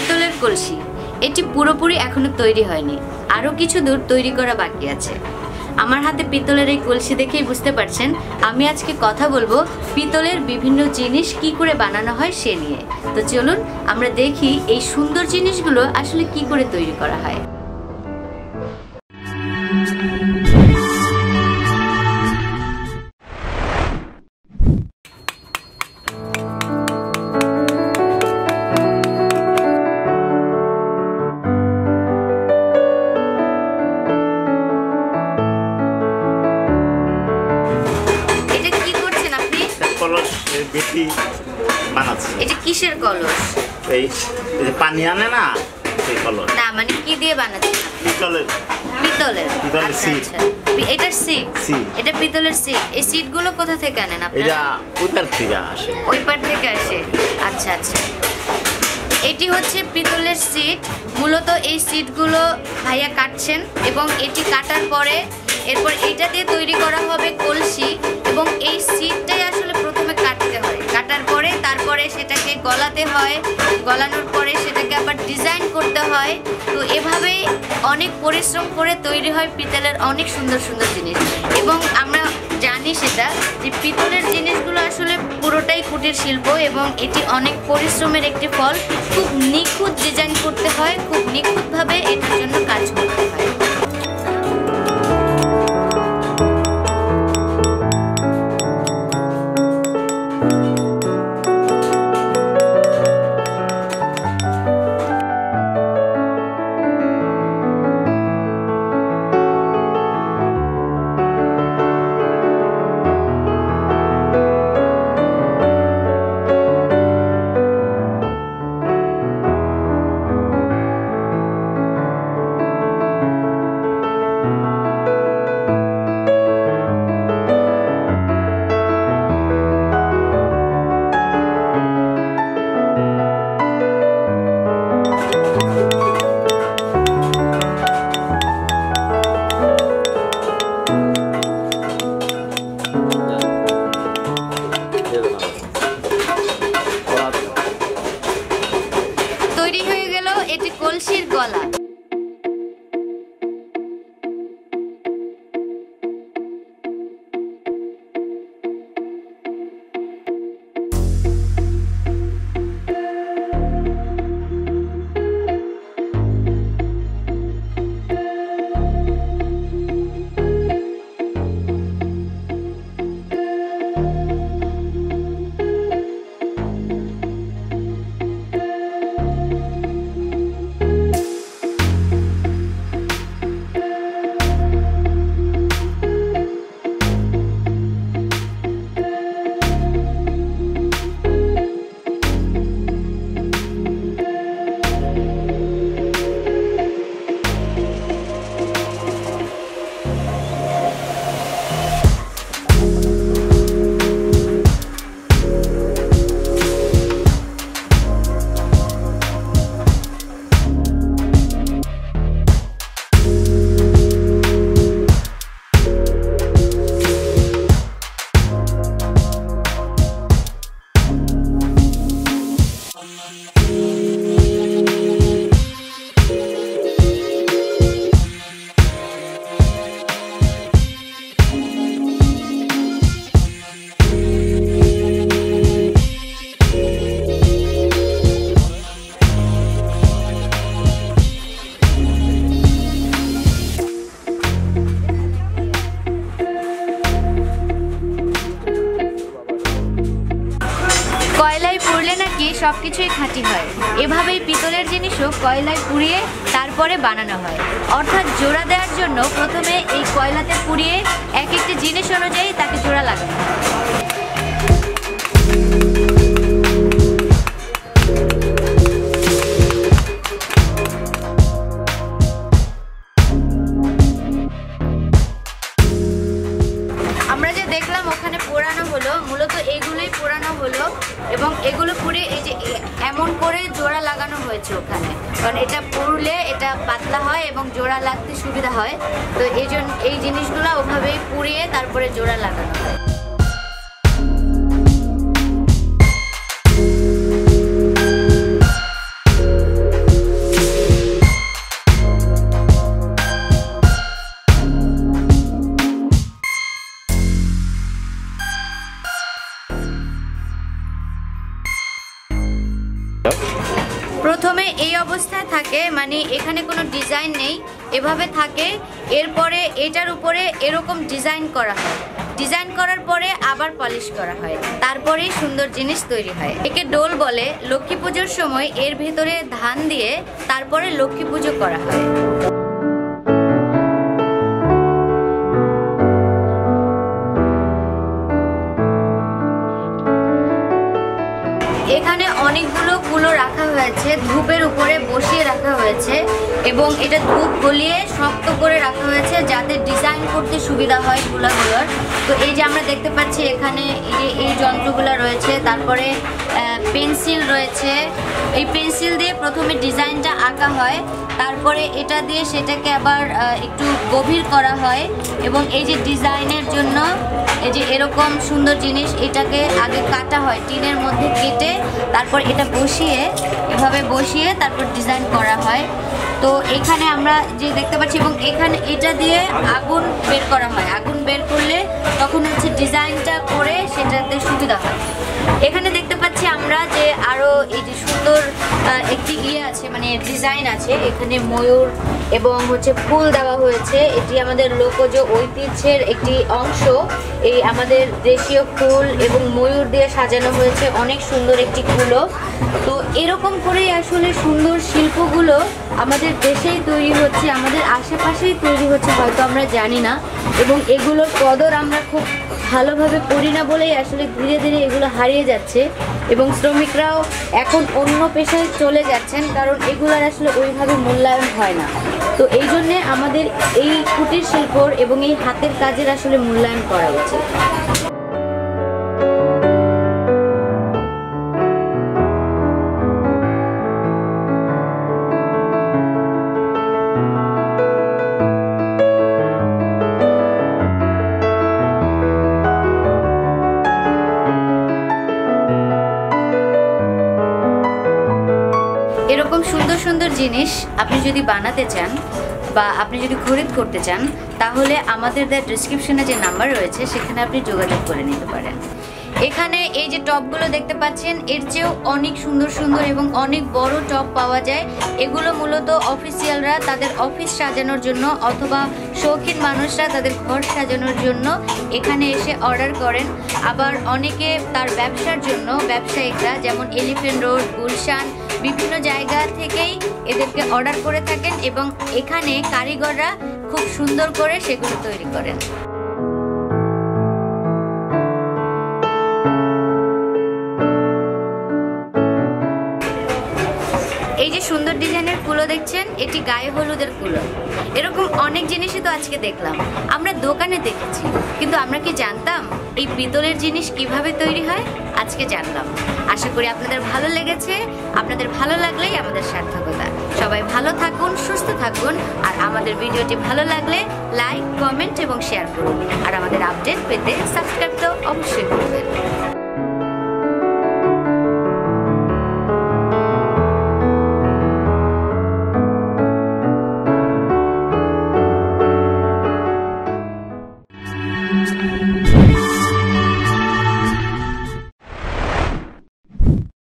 পিতলের কলসি এটি পুরোপুরি এখনো তৈরি হয়নি, আরও কিছু দূর তৈরি করা বাকি আছে। আমার হাতে পিতলের এই কলসি দেখেই বুঝতে পারছেন আমি আজকে কথা বলবো পিতলের বিভিন্ন জিনিস কি করে বানানো হয় সে নিয়ে। তো চলুন আমরা দেখি এই সুন্দর জিনিসগুলো আসলে কি করে তৈরি করা হয়। এটা কিসের কলস? এই পানি আনে না সেই কলস। না মানে কি দিয়ে বানাচ্ছেন? পিতলের। পিতলের সিট। এটার সিট। এটা পিতলের সিট। এই সিটগুলো কোথা থেকে আনেন আপনারা? এটা ওইপার থেকে আসে। ওইপার থেকে আসে। আচ্ছা আচ্ছা। এটি হচ্ছে পিতলের সিট। মূলত এই সিটগুলো ভাইয়া কাটছেন এবং এটি কাটার পরে এরপর এইটা দিয়ে তৈরি করা হবে কলসি এবং এই সিটটাই আসলে প্রথমে কাটতে হয়। কাটার পরে তারপরে সেটাকে গলাতে হয়, গলানোর পরে সেটাকে আবার ডিজাইন করতে হয়। তো এভাবেই অনেক পরিশ্রম করে তৈরি হয় পিতলের অনেক সুন্দর সুন্দর জিনিস। এবং আমরা জানি সেটা যে পিতলের জিনিসগুলো আসলে পুরোটাই কুটির শিল্প এবং এটি অনেক পরিশ্রমের একটি ফল। খুব নিখুঁত ডিজাইন করতে হয়, খুব নিখুঁতভাবে এটার জন্য কাজ করতে হয়। তৈরি হয়ে গেল এটি কলসির গলা। সবকিছুই খাঁটি হয়। এভাবেই পিতলের জিনিসও কয়লায় পুড়িয়ে তারপরে বানানো হয়। অর্থাৎ জোড়া দেওয়ার জন্য প্রথমে এই কয়লাতে পুড়িয়ে এক একটি জিনিস অনুযায়ী তাকে জোড়া লাগানো হয়। আমরা যে দেখলাম ওখানে পোড়ানো হলো, মূলত এগুলোই পোড়ানো হলো এবং এগুলো পুড়ে এই যে এমন করে জোড়া লাগানো হয়েছে ওখানে, কারণ এটা পুড়লে এটা পাতলা হয় এবং জোড়া লাগতে সুবিধা হয়। তো এই জিনিসগুলো ওভাবেই পুড়িয়ে তারপরে জোড়া লাগানো হয়। প্রথমে এই অবস্থায় থাকে, মানে এখানে কোনো ডিজাইন নেই, এভাবে থাকে। এরপরে এটার উপরে এরকম ডিজাইন করা হয়, ডিজাইন করার পরে আবার পলিশ করা হয়, তারপরেই সুন্দর জিনিস তৈরি হয়। একে ডোল বলে। লক্ষ্মী পুজোর সময় এর ভেতরে ধান দিয়ে তারপরে লক্ষ্মী পুজো করা হয়। এখানে অনেকগুলো কুলো রাখা হয়েছে, ধূপের উপরে বসিয়ে রাখা হয়েছে এবং এটা ধূপ গলিয়ে শক্ত করে রাখা হয়েছে যাতে ডিজাইন করতে সুবিধা হয় কুলাগুলোর। তো এই যে আমরা দেখতে পাচ্ছি এখানে এই যন্ত্রগুলো রয়েছে, তারপরে পেন্সিল রয়েছে। এই পেন্সিল দিয়ে প্রথমে ডিজাইনটা আঁকা হয়, তারপরে এটা দিয়ে সেটাকে আবার একটু গভীর করা হয় এবং এই যে ডিজাইনের জন্য এই যে এরকম সুন্দর জিনিস এটাকে আগে কাটা হয়, টিনের মধ্যে কেটে তারপর এটা বসিয়ে এভাবে বসিয়ে তারপর ডিজাইন করা হয়। তো এখানে আমরা যে দেখতে পাচ্ছি এবং এখানে এটা দিয়ে আগুন বের করা হয়, আগুন বের করলে তখন হচ্ছে ডিজাইনটা করে সেটাতে সুবিধা হয়। এখানে দেখতে পাচ্ছি আমরা যে আরো এই যে সুন্দর একটি আছে, মানে ডিজাইন আছে, এখানে ময়ূর এবং হচ্ছে ফুল দেওয়া হয়েছে। এটি আমাদের লোকজ ঐতিহ্যের একটি অংশ। এই আমাদের দেশীয় ফুল এবং ময়ূর দিয়ে সাজানো হয়েছে, অনেক সুন্দর একটি কুলো। তো এরকম করেই আসলে সুন্দর শিল্পগুলো আমাদের দেশেই তৈরি হচ্ছে, আমাদের আশেপাশেই তৈরি হচ্ছে, হয়তো আমরা জানি না এবং এগুলোর কদর আমরা খুব ভালোভাবে করি না বলেই আসলে ধীরে ধীরে এগুলো হারিয়ে যাচ্ছে এবং শ্রমিকরাও এখন অন্য পেশায় চলে যাচ্ছেন, কারণ এগুলোর আসলে ওইভাবে মূল্যায়ন হয় না। তো এই জন্যে আমাদের এই কুটির শিল্পর এবং এই হাতের কাজের আসলে মূল্যায়ন করা উচিত। এরকম সুন্দর সুন্দর জিনিস আপনি যদি বানাতে চান বা আপনি যদি খরিদ করতে চান, তাহলে আমাদের ডেসক্রিপশনে যে নাম্বার রয়েছে সেখানে আপনি যোগাযোগ করে নিতে পারেন। এখানে এই যে টপগুলো দেখতে পাচ্ছেন, এর চেয়েও অনেক সুন্দর সুন্দর এবং অনেক বড় টপ পাওয়া যায়। এগুলো মূলত অফিসিয়ালরা তাদের অফিস সাজানোর জন্য অথবা শৌখিন মানুষরা তাদের ঘর সাজানোর জন্য এখানে এসে অর্ডার করেন। আবার অনেকে তার ব্যবসার জন্য, ব্যবসায়িকরা যেমন এলিফ্যান্ট রোড, গুলশান, বিভিন্ন জায়গা থেকেই এদেরকে অর্ডার করে থাকেন এবং এখানে কারিগররা খুব সুন্দর করে সেগুলো তৈরি করেন। এই যে সুন্দর ডিজাইনের কুলো দেখছেন, এটি গায়ে হলুদের কুলো। এরকম অনেক জিনিসই তো আজকে দেখলাম, আমরা দোকানে দেখেছি, কিন্তু আমরা কি জানতাম এই পিতলের জিনিস কিভাবে তৈরি হয়? আজকে জানলাম। আশা করি আপনাদের ভালো লেগেছে। আপনাদের ভালো লাগলেই আমাদের সার্থকতা। সবাই ভালো থাকুন, সুস্থ থাকুন, আর আমাদের ভিডিওটি ভালো লাগলে লাইক, কমেন্ট এবং শেয়ার করুন। আর আমাদের আপডেট পেতে সাবস্ক্রাইব তো অবশ্যই করবেন।